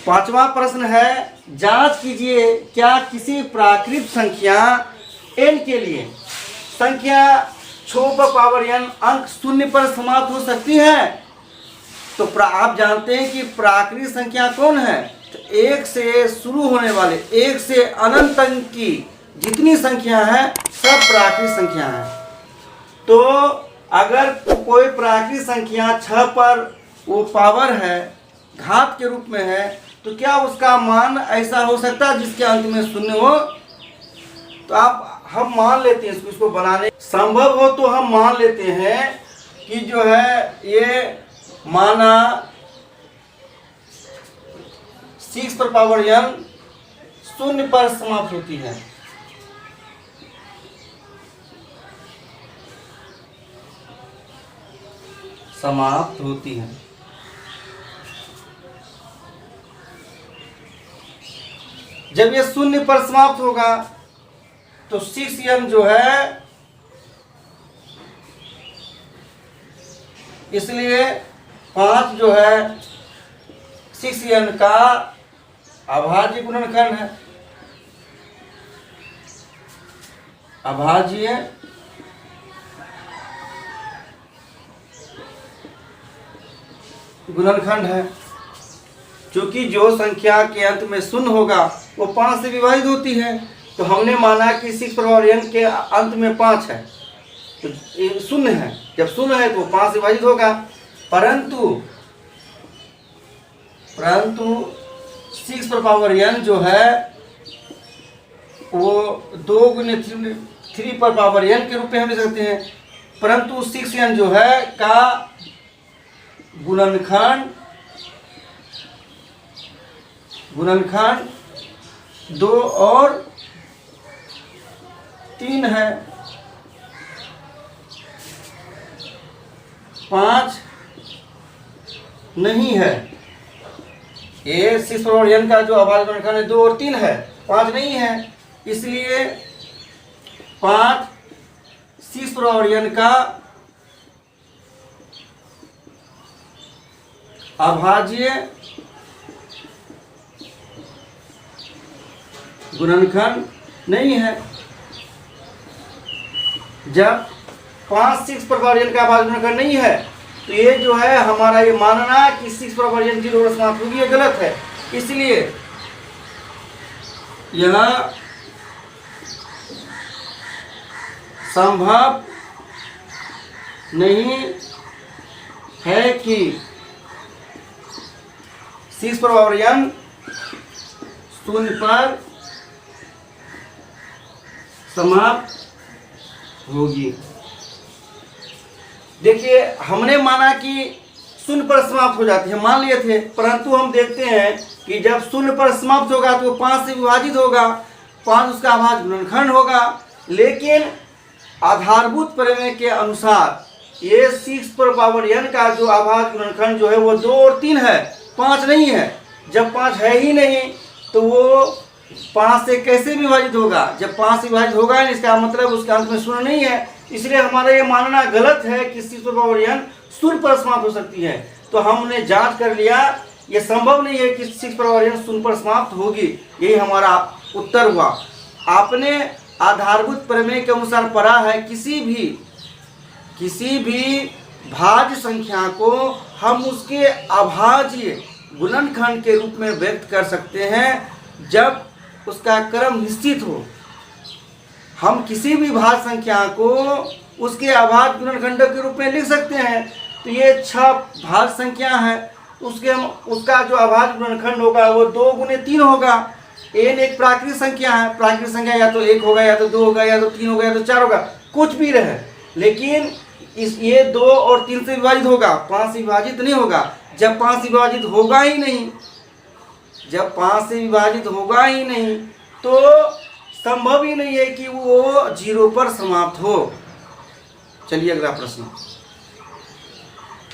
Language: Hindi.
पांचवा प्रश्न है, जांच कीजिए क्या किसी प्राकृत संख्या n के लिए संख्या 6 पर पावर n अंक शून्य पर समाप्त हो सकती है। तो आप जानते हैं कि प्राकृत संख्या कौन है? तो एक से शुरू होने वाले, एक से अनंत अंक की जितनी संख्या है सब प्राकृत संख्या है। तो अगर कोई प्राकृत संख्या 6 पर वो पावर है, घात के रूप में है, तो क्या उसका मान ऐसा हो सकता है जिसके अंत में शून्य हो? तो हम मान लेते हैं इसको बनाने संभव हो तो हम मान लेते हैं कि जो है ये माना 6 पर पावर n शून्य पर समाप्त होती है। समाप्त होती है। जब ये शून्य पर समाप्त होगा तो 6n जो है, इसलिए 5 जो है 6n का अभाज्य गुणनखंड है। अभाज्य गुणनखंड है, क्योंकि जो संख्या के अंत में शून्य होगा वो 5 से विभाजित होती है। तो हमने माना कि 6 पर पावर n के अंत में 5 है, तो ये शून्य है। जब शून्य है तो 5 से विभाजित होगा, परंतु 6 पर पावर n जो है वो 2 गुने 3 पर पावर n के रूप में हम ले सकते हैं, परंतु 6n जो है का गुणनखंड 2 और 3 है, 5 नहीं है। ये 6 पर n का जो अभाज्य गुणनखंड है 2 और 3 है, 5 नहीं है। इसलिए 5 6 पर n का अभाज्य गुणनखंड नहीं है। जब 5 6 पर n का अभाज्य गुणनखंड नहीं है तो ये जो है हमारा ये मानना कि 6 पर n 0 पर समाप्त होगी, ये गलत है। इसलिए यह संभव नहीं है कि 6 पर n शून्य पर समाप्त होगी। देखिए, हमने माना कि शून्य पर समाप्त हो जाती है, मान लिए थे, परंतु हम देखते हैं कि जब शून्य पर समाप्त होगा तो 5 से विभाजित होगा, 5 उसका अभाज्य गुणनखंड होगा। लेकिन आधारभूत प्रमेय के अनुसार ये 6 पर पावर n का जो अभाज्य गुणनखंड जो है वो 2 और 3 है, 5 नहीं है। जब 5 है ही नहीं तो वो 5 से कैसे विभाजित होगा? जब 5 से विभाजित होगा नहीं, इसका मतलब उसके अंत में शून्य नहीं है। इसलिए हमारा ये मानना गलत है कि 6 पर पावर n शून्य पर समाप्त हो सकती है। तो हमने जांच कर लिया, ये संभव नहीं है कि 6 पर पावर n शून्य पर समाप्त होगी। यही हमारा उत्तर हुआ। आपने आधारभूत प्रमेय के अनुसार पढ़ा है, किसी भी भाज्य संख्या को हम उसके अभाज्य गुणनखंड के रूप में व्यक्त कर सकते हैं जब उसका क्रम निश्चित हो। हम किसी भी भाज्य संख्या को उसके अभाज्य गुणनखंड के रूप में लिख सकते हैं। तो ये 6 भाज्य संख्या है, उसका जो अभाज्य गुणनखंड होगा वो 2 गुने 3 होगा। n एक प्राकृत संख्या है, प्राकृत संख्या या तो 1 होगा, या तो 2 होगा, या तो 3 होगा, या तो 4 होगा, कुछ भी रहे। लेकिन ये 2 और 3 से विभाजित होगा, 5 से विभाजित नहीं होगा। जब 5 से विभाजित होगा ही नहीं, जब 5 से विभाजित होगा ही नहीं तो संभव ही नहीं है कि वो 0 पर समाप्त हो। चलिए अगला प्रश्न।